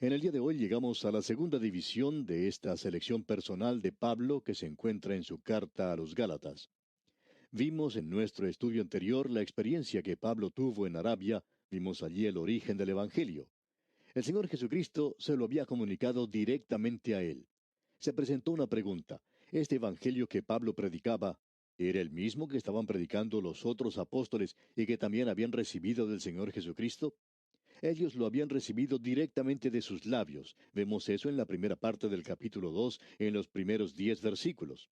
En el día de hoy llegamos a la segunda división de esta selección personal de Pablo que se encuentra en su carta a los Gálatas. Vimos en nuestro estudio anterior la experiencia que Pablo tuvo en Arabia, vimos allí el origen del Evangelio. El Señor Jesucristo se lo había comunicado directamente a él. Se presentó una pregunta. ¿Este Evangelio que Pablo predicaba era el mismo que estaban predicando los otros apóstoles y que también habían recibido del Señor Jesucristo? Ellos lo habían recibido directamente de sus labios. Vemos eso en la primera parte del capítulo 2, en los primeros 10 versículos.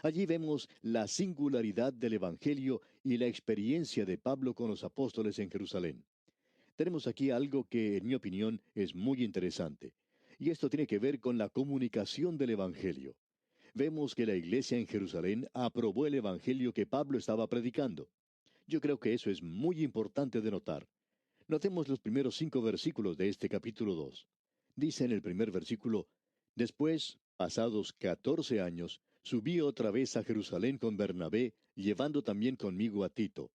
Allí vemos la singularidad del Evangelio y la experiencia de Pablo con los apóstoles en Jerusalén. Tenemos aquí algo que, en mi opinión, es muy interesante. Y esto tiene que ver con la comunicación del Evangelio. Vemos que la iglesia en Jerusalén aprobó el Evangelio que Pablo estaba predicando. Yo creo que eso es muy importante de notar. Notemos los primeros 5 versículos de este capítulo 2. Dice en el primer versículo: Después, pasados 14 años, subí otra vez a Jerusalén con Bernabé, llevando también conmigo a Tito.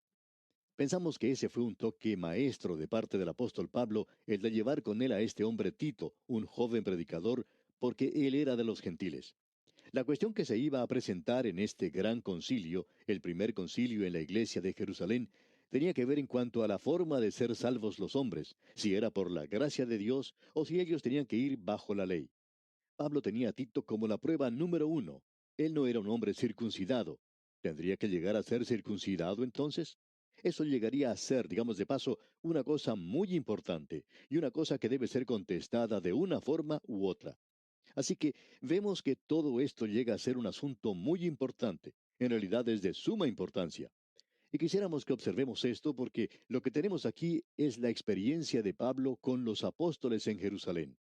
Pensamos que ese fue un toque maestro de parte del apóstol Pablo, el de llevar con él a este hombre Tito, un joven predicador, porque él era de los gentiles. La cuestión que se iba a presentar en este gran concilio, el primer concilio en la iglesia de Jerusalén, tenía que ver en cuanto a la forma de ser salvos los hombres, si era por la gracia de Dios o si ellos tenían que ir bajo la ley. Pablo tenía a Tito como la prueba número uno. Él no era un hombre circuncidado. ¿Tendría que llegar a ser circuncidado entonces? Eso llegaría a ser, digamos de paso, una cosa muy importante y una cosa que debe ser contestada de una forma u otra. Así que vemos que todo esto llega a ser un asunto muy importante. En realidad es de suma importancia. Y quisiéramos que observemos esto porque lo que tenemos aquí es la experiencia de Pablo con los apóstoles en Jerusalén.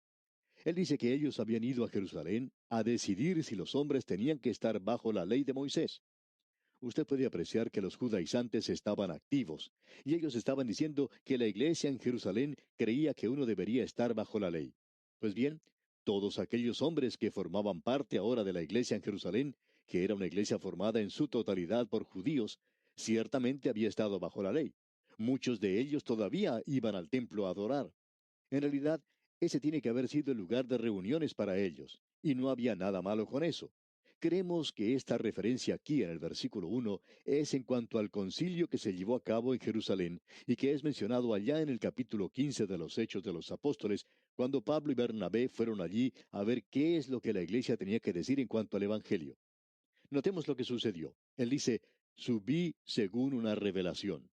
Él dice que ellos habían ido a Jerusalén a decidir si los hombres tenían que estar bajo la ley de Moisés. Usted puede apreciar que los judaizantes estaban activos, y ellos estaban diciendo que la iglesia en Jerusalén creía que uno debería estar bajo la ley. Pues bien, todos aquellos hombres que formaban parte ahora de la iglesia en Jerusalén, que era una iglesia formada en su totalidad por judíos, ciertamente había estado bajo la ley. Muchos de ellos todavía iban al templo a adorar. En realidad, ese tiene que haber sido el lugar de reuniones para ellos, y no había nada malo con eso. Creemos que esta referencia aquí en el versículo 1 es en cuanto al concilio que se llevó a cabo en Jerusalén y que es mencionado allá en el capítulo 15 de los Hechos de los Apóstoles, cuando Pablo y Bernabé fueron allí a ver qué es lo que la iglesia tenía que decir en cuanto al Evangelio. Notemos lo que sucedió. Él dice: subí según una revelación.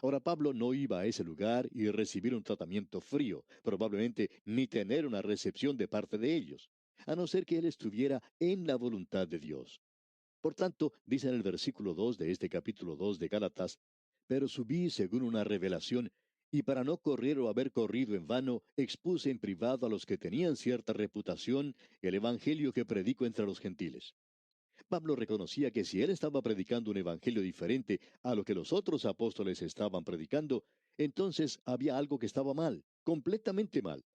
Ahora Pablo no iba a ese lugar y recibir un tratamiento frío, probablemente ni tener una recepción de parte de ellos, a no ser que él estuviera en la voluntad de Dios. Por tanto, dice en el versículo 2 de este capítulo 2 de Gálatas: Pero subí según una revelación, y para no correr o haber corrido en vano, expuse en privado a los que tenían cierta reputación el evangelio que predico entre los gentiles. Pablo reconocía que si él estaba predicando un evangelio diferente a lo que los otros apóstoles estaban predicando, entonces había algo que estaba mal, completamente mal.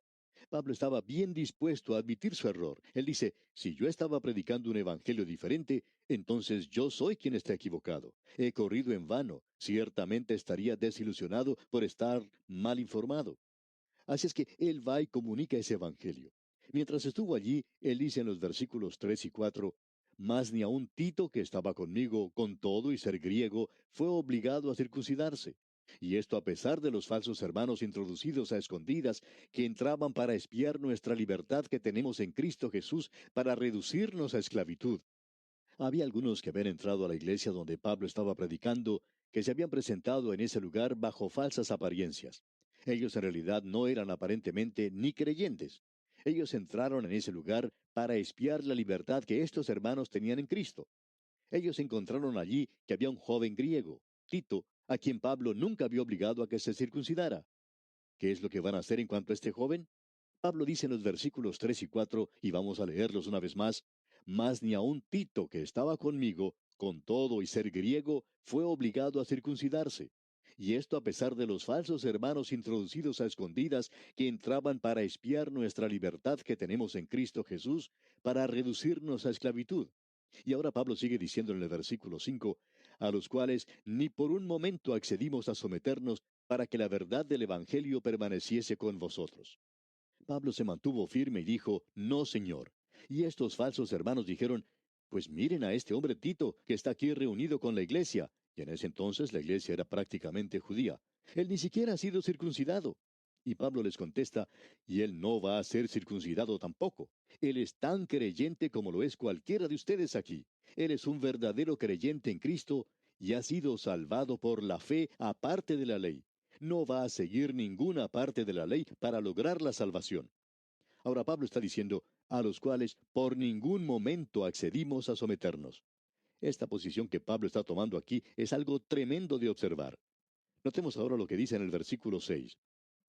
Pablo estaba bien dispuesto a admitir su error. Él dice: si yo estaba predicando un evangelio diferente, entonces yo soy quien está equivocado. He corrido en vano. Ciertamente estaría desilusionado por estar mal informado. Así es que él va y comunica ese evangelio. Mientras estuvo allí, él dice en los versículos 3 y 4: Mas ni aun Tito, que estaba conmigo, con todo y ser griego, fue obligado a circuncidarse. Y esto a pesar de los falsos hermanos introducidos a escondidas, que entraban para espiar nuestra libertad que tenemos en Cristo Jesús, para reducirnos a esclavitud. Había algunos que habían entrado a la iglesia donde Pablo estaba predicando, que se habían presentado en ese lugar bajo falsas apariencias. Ellos en realidad no eran aparentemente ni creyentes. Ellos entraron en ese lugar para espiar la libertad que estos hermanos tenían en Cristo. Ellos encontraron allí que había un joven griego, Tito, a quien Pablo nunca había obligado a que se circuncidara. ¿Qué es lo que van a hacer en cuanto a este joven? Pablo dice en los versículos 3 y 4, y vamos a leerlos una vez más: Mas ni aun Tito, que estaba conmigo, con todo y ser griego, fue obligado a circuncidarse. Y esto a pesar de los falsos hermanos introducidos a escondidas, que entraban para espiar nuestra libertad que tenemos en Cristo Jesús, para reducirnos a esclavitud. Y ahora Pablo sigue diciendo en el versículo 5, a los cuales ni por un momento accedimos a someternos para que la verdad del Evangelio permaneciese con vosotros. Pablo se mantuvo firme y dijo, no, Señor. Y estos falsos hermanos dijeron, pues miren a este hombre Tito, que está aquí reunido con la iglesia. Y en ese entonces la iglesia era prácticamente judía. Él ni siquiera ha sido circuncidado. Y Pablo les contesta, y él no va a ser circuncidado tampoco. Él es tan creyente como lo es cualquiera de ustedes aquí. Él es un verdadero creyente en Cristo y ha sido salvado por la fe aparte de la ley. No va a seguir ninguna parte de la ley para lograr la salvación. Ahora Pablo está diciendo, a los cuales por ningún momento accedimos a someternos. Esta posición que Pablo está tomando aquí es algo tremendo de observar. Notemos ahora lo que dice en el versículo 6.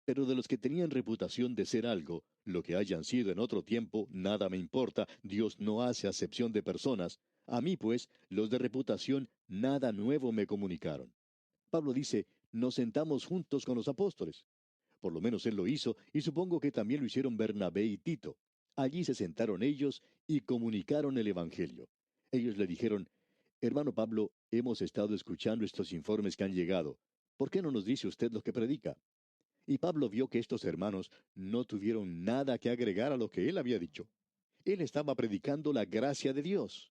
Pero de los que tenían reputación de ser algo, lo que hayan sido en otro tiempo, nada me importa, Dios no hace acepción de personas. A mí, pues, los de reputación, nada nuevo me comunicaron. Pablo dice, nos sentamos juntos con los apóstoles. Por lo menos él lo hizo, y supongo que también lo hicieron Bernabé y Tito. Allí se sentaron ellos y comunicaron el Evangelio. Ellos le dijeron, hermano Pablo, hemos estado escuchando estos informes que han llegado. ¿Por qué no nos dice usted lo que predica? Y Pablo vio que estos hermanos no tuvieron nada que agregar a lo que él había dicho. Él estaba predicando la gracia de Dios.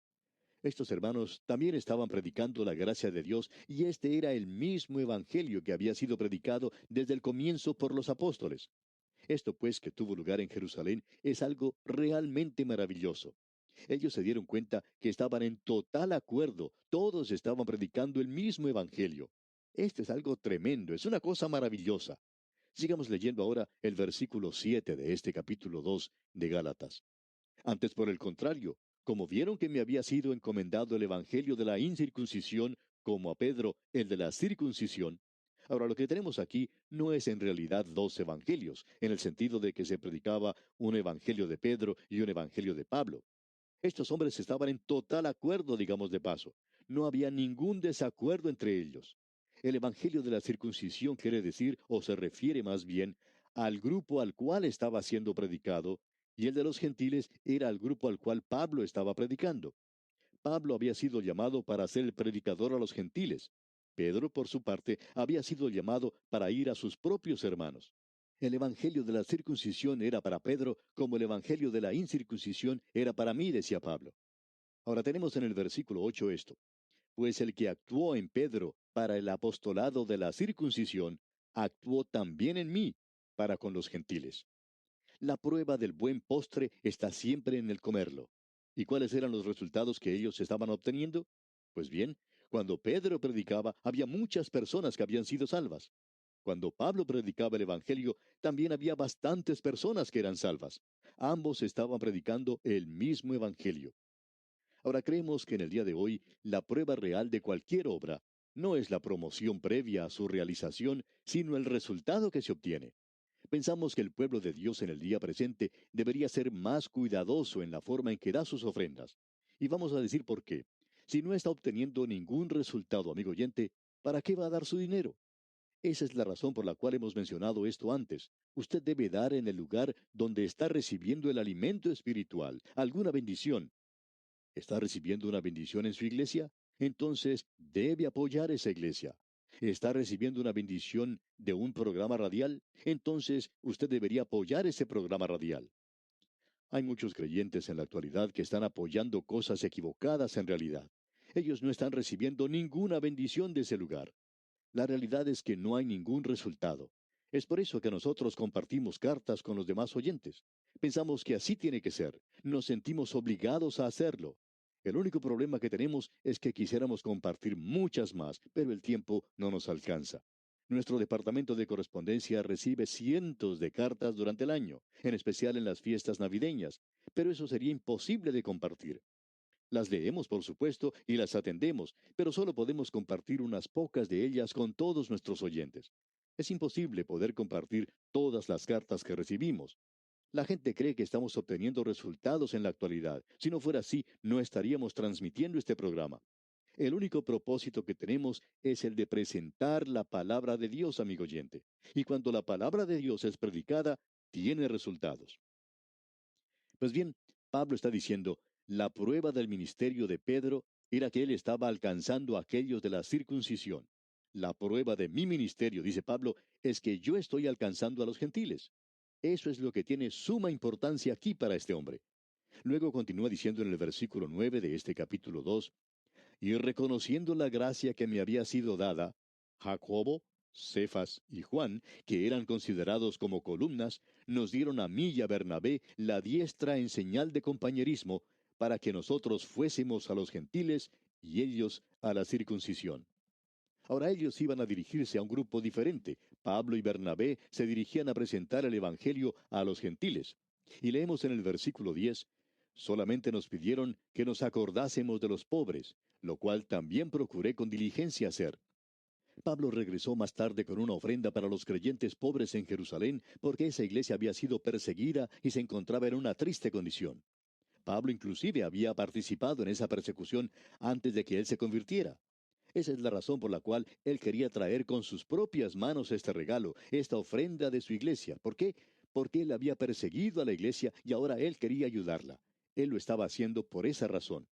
Estos hermanos también estaban predicando la gracia de Dios y este era el mismo evangelio que había sido predicado desde el comienzo por los apóstoles. Esto pues que tuvo lugar en Jerusalén es algo realmente maravilloso. Ellos se dieron cuenta que estaban en total acuerdo, todos estaban predicando el mismo evangelio. Esto es algo tremendo, es una cosa maravillosa. Sigamos leyendo ahora el versículo 7 de este capítulo 2 de Gálatas. Antes, por el contrario, como vieron que me había sido encomendado el evangelio de la incircuncisión, como a Pedro el de la circuncisión. Ahora, lo que tenemos aquí no es en realidad dos evangelios, en el sentido de que se predicaba un evangelio de Pedro y un evangelio de Pablo. Estos hombres estaban en total acuerdo, digamos de paso. No había ningún desacuerdo entre ellos. El evangelio de la circuncisión quiere decir, o se refiere más bien, al grupo al cual estaba siendo predicado, y el de los gentiles era al grupo al cual Pablo estaba predicando. Pablo había sido llamado para ser el predicador a los gentiles. Pedro, por su parte, había sido llamado para ir a sus propios hermanos. El evangelio de la circuncisión era para Pedro como el evangelio de la incircuncisión era para mí, decía Pablo. Ahora tenemos en el versículo 8 esto. Pues el que actuó en Pedro para el apostolado de la circuncisión, actuó también en mí para con los gentiles. La prueba del buen postre está siempre en el comerlo. ¿Y cuáles eran los resultados que ellos estaban obteniendo? Pues bien, cuando Pedro predicaba, había muchas personas que habían sido salvas. Cuando Pablo predicaba el Evangelio, también había bastantes personas que eran salvas. Ambos estaban predicando el mismo Evangelio. Ahora creemos que en el día de hoy la prueba real de cualquier obra no es la promoción previa a su realización, sino el resultado que se obtiene. Pensamos que el pueblo de Dios en el día presente debería ser más cuidadoso en la forma en que da sus ofrendas. Y vamos a decir por qué. Si no está obteniendo ningún resultado, amigo oyente, ¿para qué va a dar su dinero? Esa es la razón por la cual hemos mencionado esto antes. Usted debe dar en el lugar donde está recibiendo el alimento espiritual, alguna bendición. ¿Está recibiendo una bendición en su iglesia? Entonces debe apoyar esa iglesia. ¿Está recibiendo una bendición de un programa radial? Entonces usted debería apoyar ese programa radial. Hay muchos creyentes en la actualidad que están apoyando cosas equivocadas en realidad. Ellos no están recibiendo ninguna bendición de ese lugar. La realidad es que no hay ningún resultado. Es por eso que nosotros compartimos cartas con los demás oyentes. Pensamos que así tiene que ser. Nos sentimos obligados a hacerlo. El único problema que tenemos es que quisiéramos compartir muchas más, pero el tiempo no nos alcanza. Nuestro departamento de correspondencia recibe cientos de cartas durante el año, en especial en las fiestas navideñas, pero eso sería imposible de compartir. Las leemos, por supuesto, y las atendemos, pero solo podemos compartir unas pocas de ellas con todos nuestros oyentes. Es imposible poder compartir todas las cartas que recibimos. La gente cree que estamos obteniendo resultados en la actualidad. Si no fuera así, no estaríamos transmitiendo este programa. El único propósito que tenemos es el de presentar la palabra de Dios, amigo oyente. Y cuando la palabra de Dios es predicada, tiene resultados. Pues bien, Pablo está diciendo, la prueba del ministerio de Pedro era que él estaba alcanzando a aquellos de la circuncisión. La prueba de mi ministerio, dice Pablo, es que yo estoy alcanzando a los gentiles. Eso es lo que tiene suma importancia aquí para este hombre. Luego continúa diciendo en el versículo 9 de este capítulo 2: y reconociendo la gracia que me había sido dada, Jacobo, Cefas y Juan, que eran considerados como columnas, nos dieron a mí y a Bernabé la diestra en señal de compañerismo, para que nosotros fuésemos a los gentiles y ellos a la circuncisión. Ahora ellos iban a dirigirse a un grupo diferente. Pablo y Bernabé se dirigían a presentar el Evangelio a los gentiles. Y leemos en el versículo 10: solamente nos pidieron que nos acordásemos de los pobres, lo cual también procuré con diligencia hacer. Pablo regresó más tarde con una ofrenda para los creyentes pobres en Jerusalén, porque esa iglesia había sido perseguida y se encontraba en una triste condición. Pablo inclusive había participado en esa persecución antes de que él se convirtiera. Esa es la razón por la cual él quería traer con sus propias manos este regalo, esta ofrenda de su iglesia. ¿Por qué? Porque él había perseguido a la iglesia y ahora él quería ayudarla. Él lo estaba haciendo por esa razón.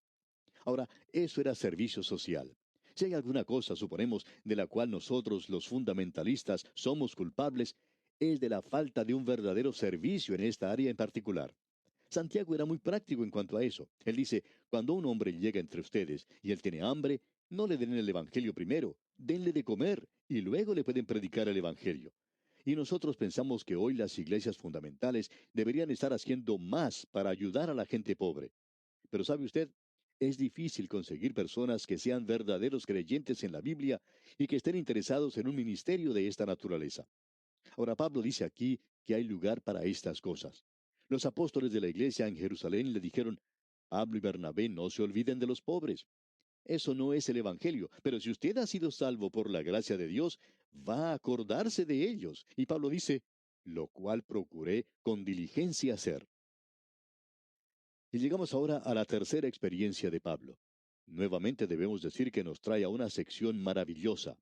Ahora, eso era servicio social. Si hay alguna cosa, suponemos, de la cual nosotros, los fundamentalistas, somos culpables, es de la falta de un verdadero servicio en esta área en particular. Santiago era muy práctico en cuanto a eso. Él dice: cuando un hombre llega entre ustedes y él tiene hambre, no le den el Evangelio primero, denle de comer y luego le pueden predicar el Evangelio. Y nosotros pensamos que hoy las iglesias fundamentales deberían estar haciendo más para ayudar a la gente pobre. Pero ¿sabe usted? Es difícil conseguir personas que sean verdaderos creyentes en la Biblia y que estén interesados en un ministerio de esta naturaleza. Ahora Pablo dice aquí que hay lugar para estas cosas. Los apóstoles de la iglesia en Jerusalén le dijeron: Pablo y Bernabé, no se olviden de los pobres. Eso no es el Evangelio, pero si usted ha sido salvo por la gracia de Dios, va a acordarse de ellos. Y Pablo dice: lo cual procuré con diligencia hacer. Y llegamos ahora a la tercera experiencia de Pablo. Nuevamente debemos decir que nos trae a una sección maravillosa.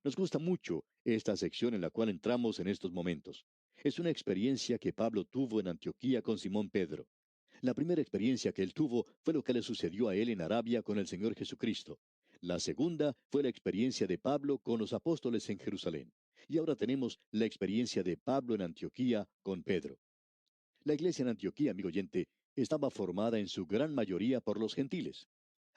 Nos gusta mucho esta sección en la cual entramos en estos momentos. Es una experiencia que Pablo tuvo en Antioquía con Simón Pedro. La primera experiencia que él tuvo fue lo que le sucedió a él en Arabia con el Señor Jesucristo. La segunda fue la experiencia de Pablo con los apóstoles en Jerusalén. Y ahora tenemos la experiencia de Pablo en Antioquía con Pedro. La iglesia en Antioquía, amigo oyente, estaba formada en su gran mayoría por los gentiles,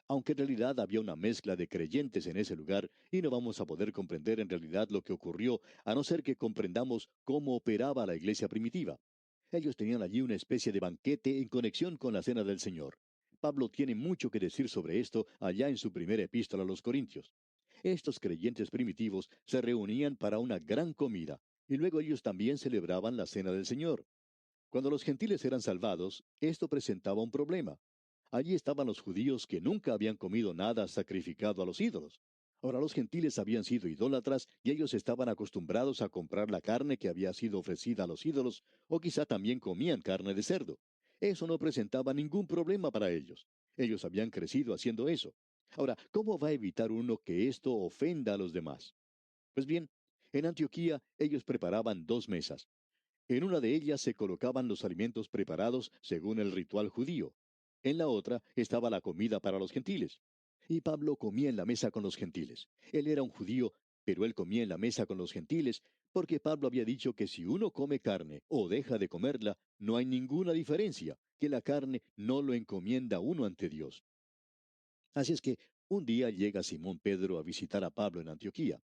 aunque en realidad había una mezcla de creyentes en ese lugar, y no vamos a poder comprender en realidad lo que ocurrió, a no ser que comprendamos cómo operaba la iglesia primitiva. Ellos tenían allí una especie de banquete en conexión con la cena del Señor. Pablo tiene mucho que decir sobre esto allá en su primera epístola a los Corintios. Estos creyentes primitivos se reunían para una gran comida, y luego ellos también celebraban la cena del Señor. Cuando los gentiles eran salvados, esto presentaba un problema. Allí estaban los judíos que nunca habían comido nada sacrificado a los ídolos. Ahora los gentiles habían sido idólatras y ellos estaban acostumbrados a comprar la carne que había sido ofrecida a los ídolos, o quizá también comían carne de cerdo. Eso no presentaba ningún problema para ellos. Ellos habían crecido haciendo eso. Ahora, ¿cómo va a evitar uno que esto ofenda a los demás? Pues bien, en Antioquía ellos preparaban dos mesas. En una de ellas se colocaban los alimentos preparados según el ritual judío. En la otra estaba la comida para los gentiles. Y Pablo comía en la mesa con los gentiles. Él era un judío, pero él comía en la mesa con los gentiles, porque Pablo había dicho que si uno come carne o deja de comerla, no hay ninguna diferencia, que la carne no lo encomienda uno ante Dios. Así es que un día llega Simón Pedro a visitar a Pablo en Antioquía.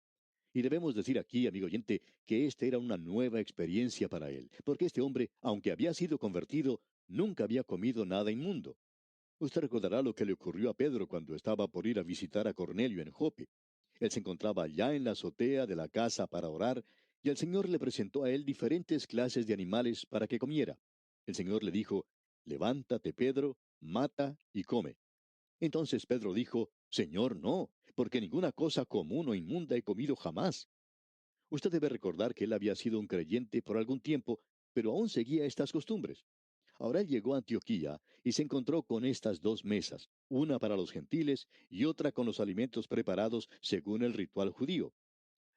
Y debemos decir aquí, amigo oyente, que esta era una nueva experiencia para él, porque este hombre, aunque había sido convertido, nunca había comido nada inmundo. Usted recordará lo que le ocurrió a Pedro cuando estaba por ir a visitar a Cornelio en Jope. Él se encontraba ya en la azotea de la casa para orar, y el Señor le presentó a él diferentes clases de animales para que comiera. El Señor le dijo: levántate, Pedro, mata y come. Entonces Pedro dijo: Señor, no, porque ninguna cosa común o inmunda he comido jamás. Usted debe recordar que él había sido un creyente por algún tiempo, pero aún seguía estas costumbres. Ahora él llegó a Antioquía y se encontró con estas dos mesas, una para los gentiles y otra con los alimentos preparados según el ritual judío.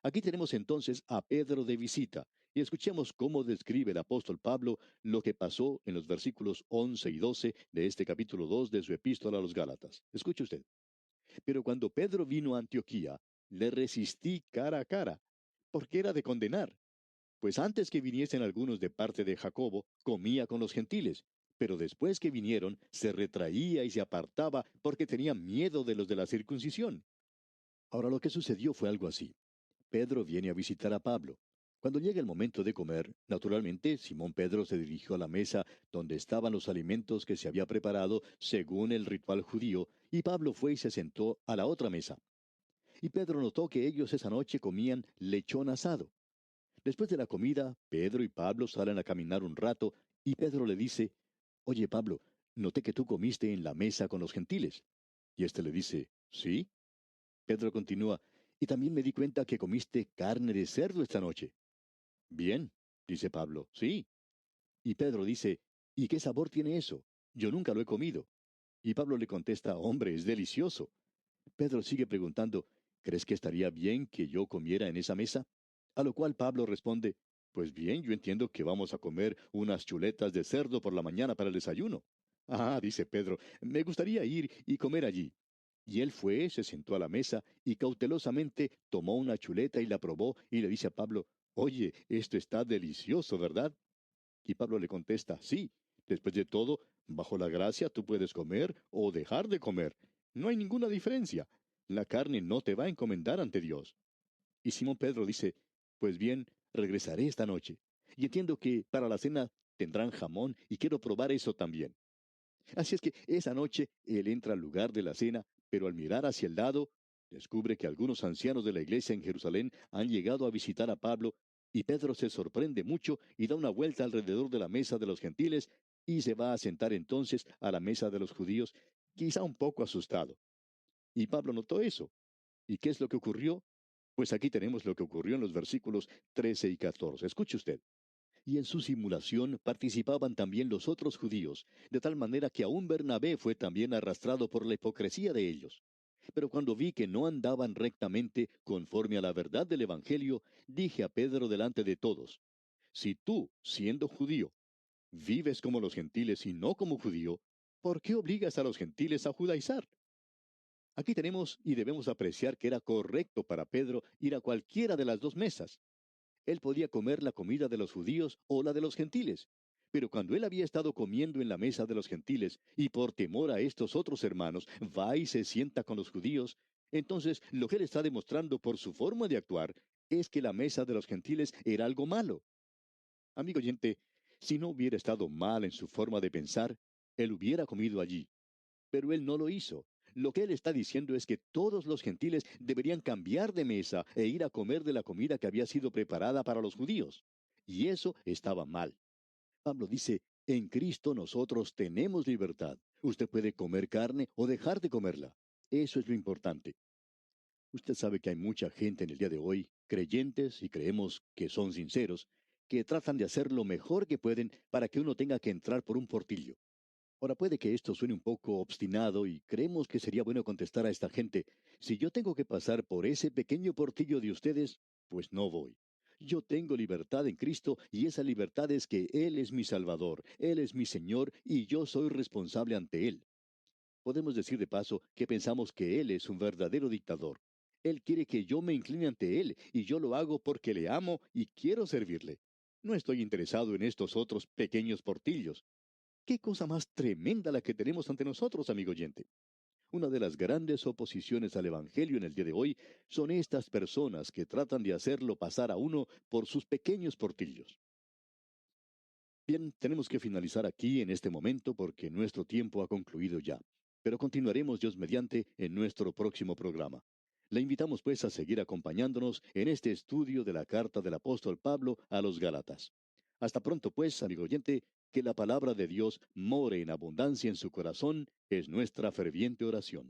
Aquí tenemos entonces a Pedro de visita, y escuchemos cómo describe el apóstol Pablo lo que pasó en los versículos 11 y 12 de este capítulo 2 de su epístola a los Gálatas. Escuche usted. Pero cuando Pedro vino a Antioquía, le resistí cara a cara, porque era de condenar. pues antes que viniesen algunos de parte de Jacobo, comía con los gentiles, pero después que vinieron, se retraía y se apartaba porque tenía miedo de los de la circuncisión. Ahora lo que sucedió fue algo así. Pedro viene a visitar a Pablo. Cuando llega el momento de comer, naturalmente, Simón Pedro se dirigió a la mesa donde estaban los alimentos que se había preparado según el ritual judío, y Pablo fue y se sentó a la otra mesa. Y Pedro notó que ellos esa noche comían lechón asado. Después de la comida, Pedro y Pablo salen a caminar un rato, y Pedro le dice, Oye, Pablo, noté que tú comiste en la mesa con los gentiles. Y éste le dice, ¿Sí? Pedro continúa, y también me di cuenta que comiste carne de cerdo esta noche. Bien, dice Pablo, sí. Y Pedro dice, ¿y qué sabor tiene eso? Yo nunca lo he comido. Y Pablo le contesta, hombre, es delicioso. Pedro sigue preguntando, ¿crees que estaría bien que yo comiera en esa mesa? A lo cual Pablo responde, pues bien, yo entiendo que vamos a comer unas chuletas de cerdo por la mañana para el desayuno. Ah, dice Pedro, me gustaría ir y comer allí. Y él fue, se sentó a la mesa y cautelosamente tomó una chuleta y la probó y le dice a Pablo, Oye, esto está delicioso, ¿verdad? Y Pablo le contesta, sí, después de todo, bajo la gracia tú puedes comer o dejar de comer. No hay ninguna diferencia. La carne no te va a encomendar ante Dios. Y Simón Pedro dice, pues bien, regresaré esta noche. Y entiendo que para la cena tendrán jamón y quiero probar eso también. Así es que esa noche él entra al lugar de la cena, pero al mirar hacia el lado, descubre que algunos ancianos de la iglesia en Jerusalén han llegado a visitar a Pablo, y Pedro se sorprende mucho y da una vuelta alrededor de la mesa de los gentiles y se va a sentar entonces a la mesa de los judíos, quizá un poco asustado. Y Pablo notó eso. ¿Y qué es lo que ocurrió? Pues aquí tenemos lo que ocurrió en los versículos 13 y 14. Escuche usted. Y en su simulación participaban también los otros judíos, de tal manera que aún Bernabé fue también arrastrado por la hipocresía de ellos. Pero cuando vi que no andaban rectamente conforme a la verdad del Evangelio, dije a Pedro delante de todos, si tú, siendo judío, vives como los gentiles y no como judío, ¿por qué obligas a los gentiles a judaizar? Aquí tenemos y debemos apreciar que era correcto para Pedro ir a cualquiera de las dos mesas. Él podía comer la comida de los judíos o la de los gentiles. Pero cuando él había estado comiendo en la mesa de los gentiles y por temor a estos otros hermanos va y se sienta con los judíos, entonces lo que él está demostrando por su forma de actuar es que la mesa de los gentiles era algo malo. Amigo oyente, si no hubiera estado mal en su forma de pensar, él hubiera comido allí. Pero él no lo hizo. Lo que él está diciendo es que todos los gentiles deberían cambiar de mesa e ir a comer de la comida que había sido preparada para los judíos. Y eso estaba mal. Pablo dice, en Cristo nosotros tenemos libertad. Usted puede comer carne o dejar de comerla. Eso es lo importante. Usted sabe que hay mucha gente en el día de hoy, creyentes y creemos que son sinceros, que tratan de hacer lo mejor que pueden para que uno tenga que entrar por un portillo. Ahora puede que esto suene un poco obstinado y creemos que sería bueno contestar a esta gente, si yo tengo que pasar por ese pequeño portillo de ustedes, pues no voy. Yo tengo libertad en Cristo y esa libertad es que Él es mi Salvador, Él es mi Señor y yo soy responsable ante Él. Podemos decir de paso que pensamos que Él es un verdadero dictador. Él quiere que yo me incline ante Él y yo lo hago porque le amo y quiero servirle. No estoy interesado en estos otros pequeños portillos. ¿Qué cosa más tremenda la que tenemos ante nosotros, amigo oyente? Una de las grandes oposiciones al Evangelio en el día de hoy son estas personas que tratan de hacerlo pasar a uno por sus pequeños portillos. Bien, tenemos que finalizar aquí en este momento porque nuestro tiempo ha concluido ya. Pero continuaremos Dios mediante en nuestro próximo programa. Le invitamos pues a seguir acompañándonos en este estudio de la carta del apóstol Pablo a los Gálatas. Hasta pronto pues, amigo oyente, que la palabra de Dios more en abundancia en su corazón es nuestra ferviente oración.